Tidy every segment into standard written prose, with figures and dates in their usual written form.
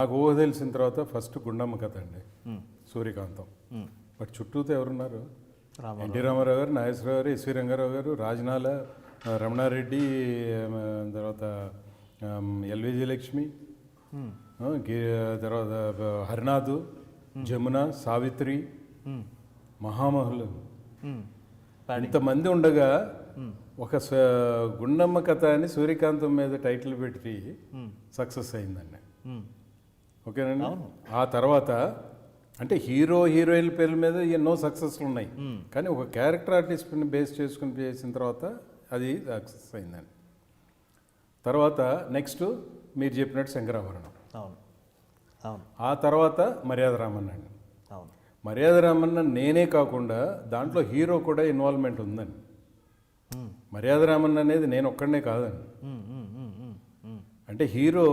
నాకు ఊహ తెలిసిన తర్వాత ఫస్ట్ గుండమ్మ కథ అండి, సూర్యకాంతం. బట్ చుట్టూతో ఎవరున్నారు? ఎన్టీ రామారావు గారు, నాగేశ్వరరావు గారు, ఎస్వి రంగారావు గారు, రాజనాల, రమణారెడ్డి, తర్వాత ఎల్విజి లక్ష్మి, తర్వాత హరినాథ్, జమున, సావిత్రి, మహామహులు, ఇంతమంది ఉండగా ఒక గుండమ్మ కథ అని సూర్యకాంతం మీద టైటిల్ పెట్టి సక్సెస్ అయిందండి. ఓకేనండి. ఆ తర్వాత అంటే హీరో హీరోయిన్ పేర్ల మీద ఎన్నో సక్సెస్లు ఉన్నాయి, కానీ ఒక క్యారెక్టర్ ఆర్టిస్ట్ని బేస్ చేసుకుని చేసిన తర్వాత అది సక్సెస్ అయిందండి. తర్వాత నెక్స్ట్ మీరు చెప్పినట్టు శంకరాభరణం. ఆ తర్వాత మర్యాద రామన్న అండి. మర్యాద రామన్న నేనే కాకుండా దాంట్లో హీరో కూడా ఇన్వాల్వ్మెంట్ ఉందండి. మర్యాద రామన్న అనేది నేను ఒక్కడనే కాదండి. అంటే హీరో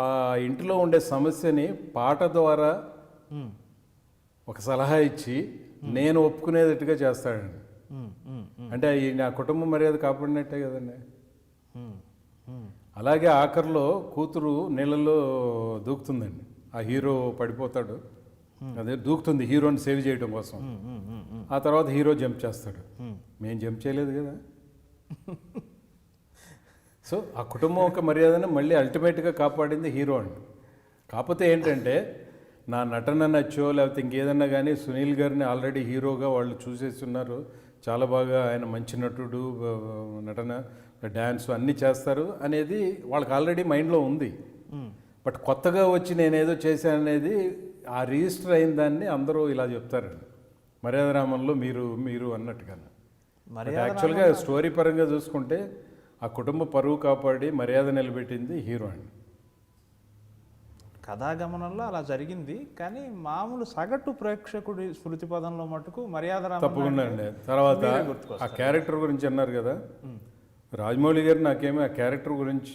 ఆ ఇంటిలో ఉండే సమస్యని పాట ద్వారా ఒక సలహా ఇచ్చి నేను ఒప్పుకునేటట్టుగా చేస్తాడండి. అంటే నా కుటుంబ మర్యాద కాపాడినట్టే కదండి. అలాగే ఆఖరిలో కూతురు నీళ్ళలో దూకుతుందండి, ఆ హీరో పడిపోతాడు, అదే దూకుతుంది హీరోని సేవ్ చేయడం కోసం. ఆ తర్వాత హీరో జంప్ చేస్తాడు, మేము జంప్ చేయలేదు కదా. సో ఆ కుటుంబం ఒక మర్యాదను మళ్ళీ అల్టిమేట్గా కాపాడింది హీరో అండి. కాకపోతే ఏంటంటే నా నటన నచ్చో లేకపోతే ఇంకేదన్నా కానీ సునీల్ గారిని ఆల్రెడీ హీరోగా వాళ్ళు చూసేస్తున్నారు, చాలా బాగా ఆయన మంచి నటుడు, నటన, డ్యాన్స్ అన్నీ చేస్తారు అనేది వాళ్ళకి ఆల్రెడీ మైండ్లో ఉంది. బట్ కొత్తగా వచ్చి నేనేదో చేశాననేది ఆ రిజిస్టర్ అయిన దాన్ని అందరూ ఇలా చెప్తారండి, మర్యాద రామంలో మీరు మీరు అన్నట్టుగా. యాక్చువల్గా స్టోరీ పరంగా చూసుకుంటే ఆ కుటుంబ పరువు కాపాడి మర్యాద నిలబెట్టింది హీరో అండి. కథాగమనంలో అలా జరిగింది, కానీ మామూలు సగటు ప్రేక్షకుడి స్మృతి పదంలో మటుకు మర్యాద తప్పకుండా అండి. తర్వాత ఆ క్యారెక్టర్ గురించి అన్నారు కదా, రాజమౌళి గారు నాకేమీ ఆ క్యారెక్టర్ గురించి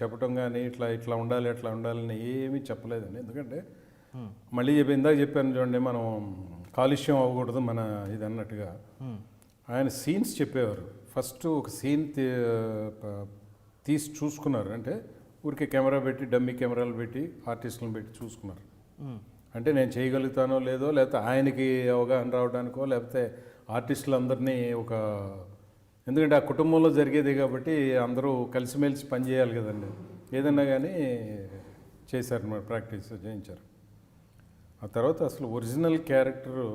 చెప్పడం కానీ ఇట్లా ఇట్లా ఉండాలి అట్లా ఉండాలని ఏమీ చెప్పలేదండి. ఎందుకంటే మళ్ళీ ఇందాక చెప్పాను చూడండి, మనం కాలుష్యం అవ్వకూడదు మన ఇది అన్నట్టుగా ఆయన సీన్స్ చెప్పేవారు. ఫస్ట్ ఒక సీన్ తీసి చూసుకున్నారు, అంటే ఊరికే కెమెరా పెట్టి డమ్మీ కెమెరాలు పెట్టి ఆర్టిస్టులను పెట్టి చూసుకున్నారు. అంటే నేను చేయగలుగుతానో లేదో, లేకపోతే ఆయనకి అవగాహన రావడానికో, లేకపోతే ఆర్టిస్టులందరినీ ఒక, ఎందుకంటే ఆ కుటుంబంలో జరిగేది కాబట్టి అందరూ కలిసిమెలిసి పనిచేయాలి కదండి, ఏదన్నా కానీ చేశారు, మరి ప్రాక్టీస్ చేయించారు. ఆ తర్వాత అసలు ఒరిజినల్ క్యారెక్టరు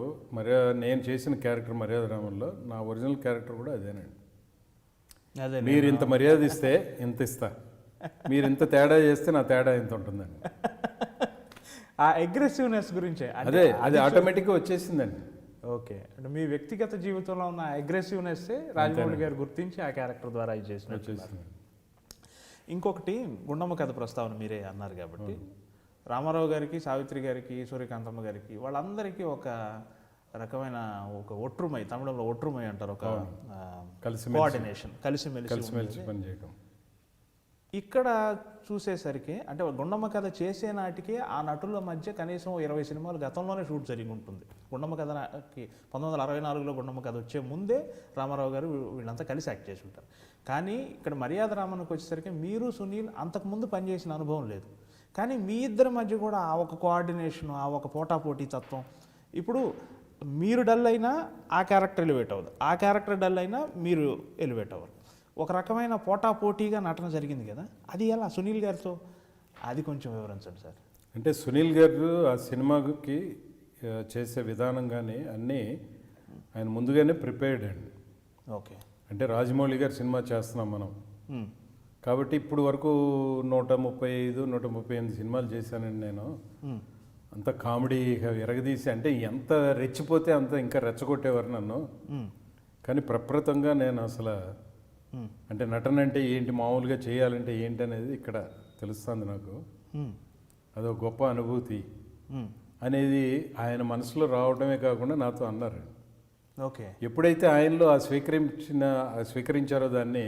నేను చేసిన క్యారెక్టర్ మర్యాద రామంలో నా ఒరిజినల్ క్యారెక్టర్ కూడా అదేనండి. మీరు ఇంత మర్యాద ఇస్తే ఇంత ఇస్తా, మీరు ఇంత తేడా చేస్తే నా తేడా ఇంత ఉంటుందండి. ఆ అగ్రెసివ్నెస్ గురించే అదే అది ఆటోమేటిక్గా వచ్చేసిందండి. ఓకే, అంటే మీ వ్యక్తిగత జీవితంలో ఉన్న అగ్రెసివ్నెస్ రాజమౌళి గారు గుర్తించి ఆ క్యారెక్టర్ ద్వారా ఇది చేసిన. ఇంకొకటి గుండమ్మ కథ ప్రస్తావన మీరే అన్నారు కాబట్టి, రామారావు గారికి, సావిత్రి గారికి, సూర్యకాంతమ్మ గారికి వాళ్ళందరికీ ఒక రకమైన ఒక ఒట్రుమై, తమిళంలో ఒట్రుమై అంటారు, ఒక కోఆర్డినేషన్, కలిసిమెలిసి పనిచేయడం. ఇక్కడ చూసేసరికి అంటే గుండమ్మ కథ చేసే నాటికి ఆ నటుల మధ్య కనీసం 20 సినిమాలు గతంలోనే షూట్ జరిగి ఉంటుంది. గుండమ్మ కథకి 1964లో గుండమ్మ కథ వచ్చే ముందే రామారావు గారు వీళ్ళంతా కలిసి యాక్ట్ చేసి ఉంటారు. కానీ ఇక్కడ మర్యాద రామన్కి వచ్చేసరికి మీరు సునీల్ అంతకుముందు పనిచేసిన అనుభవం లేదు, కానీ మీ ఇద్దరి మధ్య కూడా ఆ ఒక కోఆర్డినేషన్, ఆ ఒక పోటాపోటీ తత్వం. ఇప్పుడు మీరు డల్ అయినా ఆ క్యారెక్టర్ ఎలివేట్ అవ్వదు, ఆ క్యారెక్టర్ డల్ అయినా మీరు ఎలివేట్ అవ్వరు. ఒక రకమైన పోటాపోటీగా నటన జరిగింది కదా, అది ఎలా సునీల్ గారితో, అది కొంచెం వివరించండి సార్. అంటే సునీల్ గారు ఆ సినిమాకి చేసే విధానం కానీ అన్నీ ఆయన ముందుగానే ప్రిపేర్డ్ అండి. ఓకే, అంటే రాజమౌళి గారు సినిమా చేస్తున్నాం మనం కాబట్టి ఇప్పుడు వరకు 135, 138 సినిమాలు చేశానండి నేను. అంత కామెడీ ఎరగదీసి, అంటే ఎంత రెచ్చిపోతే అంత ఇంకా రెచ్చగొట్టేవారు నన్ను. కానీ ప్రప్రతంగా నేను అసలు అంటే నటన అంటే ఏంటి, మామూలుగా చేయాలంటే ఏంటి అనేది ఇక్కడ తెలుస్తుంది నాకు. అదొక గొప్ప అనుభూతి అనేది ఆయన మనసులో రావడమే కాకుండా నాతో అన్నారు. ఓకే, ఎప్పుడైతే ఆయనలో ఆ స్వీకరించారో దాన్ని,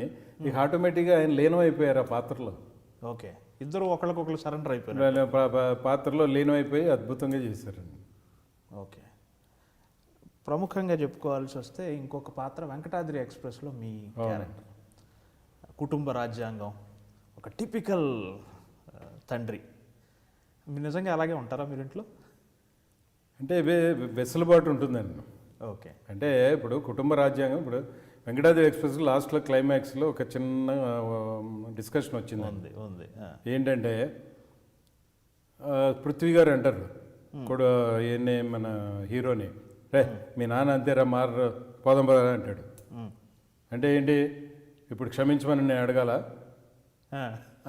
ఇక ఆటోమేటిక్గా ఆయన లీనమైపోయారు ఆ పాత్రలో. ఓకే, ఇద్దరు ఒకరికొకరు సరెండర్ అయిపోయారు, పాత్రలో లీనమైపోయి అద్భుతంగా చేశారండి. ఓకే, ప్రముఖంగా చెప్పుకోవాల్సి వస్తే ఇంకొక పాత్ర వెంకటాద్రి ఎక్స్ప్రెస్లో మీ క్యారెక్టర్, కుటుంబ రాజ్యాంగం, ఒక టిపికల్ తండ్రి. మీరు నిజంగా అలాగే ఉంటారా మీరు ఇంట్లో? అంటే వెసులుబాటు ఉంటుందండి. ఓకే. అంటే ఇప్పుడు కుటుంబ రాజ్యాంగం, ఇప్పుడు వెంకటాద్రి ఎక్స్ప్రెస్ లాస్ట్లో క్లైమాక్స్లో ఒక చిన్న డిస్కషన్ వచ్చింది. ఉంది. ఏంటంటే పృథ్వీ గారు అంటారు కూడా ఈయన్ని మన హీరోని, రే మీ నాన్న అంతేరా మార పోదాం పదా అంటాడు. అంటే ఏంటి, ఇప్పుడు క్షమించమని నేను అడగాల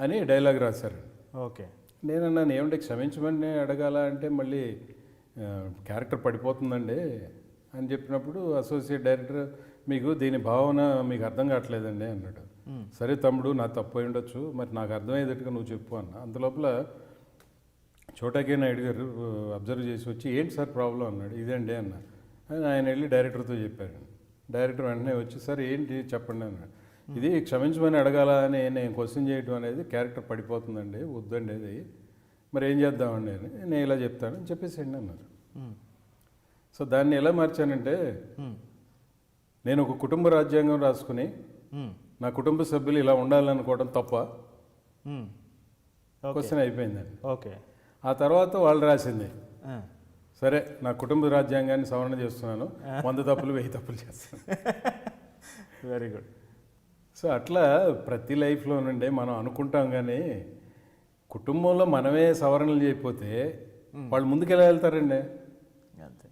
అని డైలాగ్ రాశారు. ఓకే. నేనన్నాను ఏమంటే క్షమించమని అడగాల అంటే మళ్ళీ క్యారెక్టర్ పడిపోతుందండి అని చెప్పినప్పుడు అసోసియేట్ డైరెక్టర్ మీకు దీని భావన మీకు అర్థం కావట్లేదండి అన్నాడు. సరే తమ్ముడు నా తప్పు అయి ఉండొచ్చు, మరి నాకు అర్థమయ్యేటట్టుగా నువ్వు చెప్పు అన్న. అంతలోపల చోటాకే నాయుడు గారు అబ్జర్వ్ చేసి వచ్చి ఏంటి సార్ ప్రాబ్లం అన్నాడు. ఇదండి అన్న. ఆయన వెళ్ళి డైరెక్టర్తో చెప్పారు. డైరెక్టర్ వెంటనే వచ్చి సార్ ఏంటి చెప్పండి అన్నాడు. ఇది క్షమించమని అడగాల అని నేను క్వశ్చన్ చేయడం అనేది క్యారెక్టర్ పడిపోతుందండి, వద్దండి అది, మరి ఏం చేద్దామండి అని నేను ఇలా చెప్తాను అని చెప్పేసేయండి అన్నారు. సో దాన్ని ఎలా మార్చానంటే, నేను ఒక కుటుంబ రాజ్యాంగం రాసుకుని నా కుటుంబ సభ్యులు ఇలా ఉండాలనుకోవడం తప్ప క్వశ్చన్ అయిపోయిందండి. ఓకే. ఆ తర్వాత వాళ్ళు రాసింది, సరే నా కుటుంబ రాజ్యాంగాన్ని సవరణ చేస్తున్నాను, 100 తప్పులు 1000 తప్పులు చేస్తాను. Very good. సో అట్లా ప్రతి లైఫ్లో నుండి మనం అనుకుంటాం, కానీ కుటుంబంలో మనమే సవరణలు చేయకపోతే వాళ్ళు ముందుకు ఎలా వెళ్తారండి?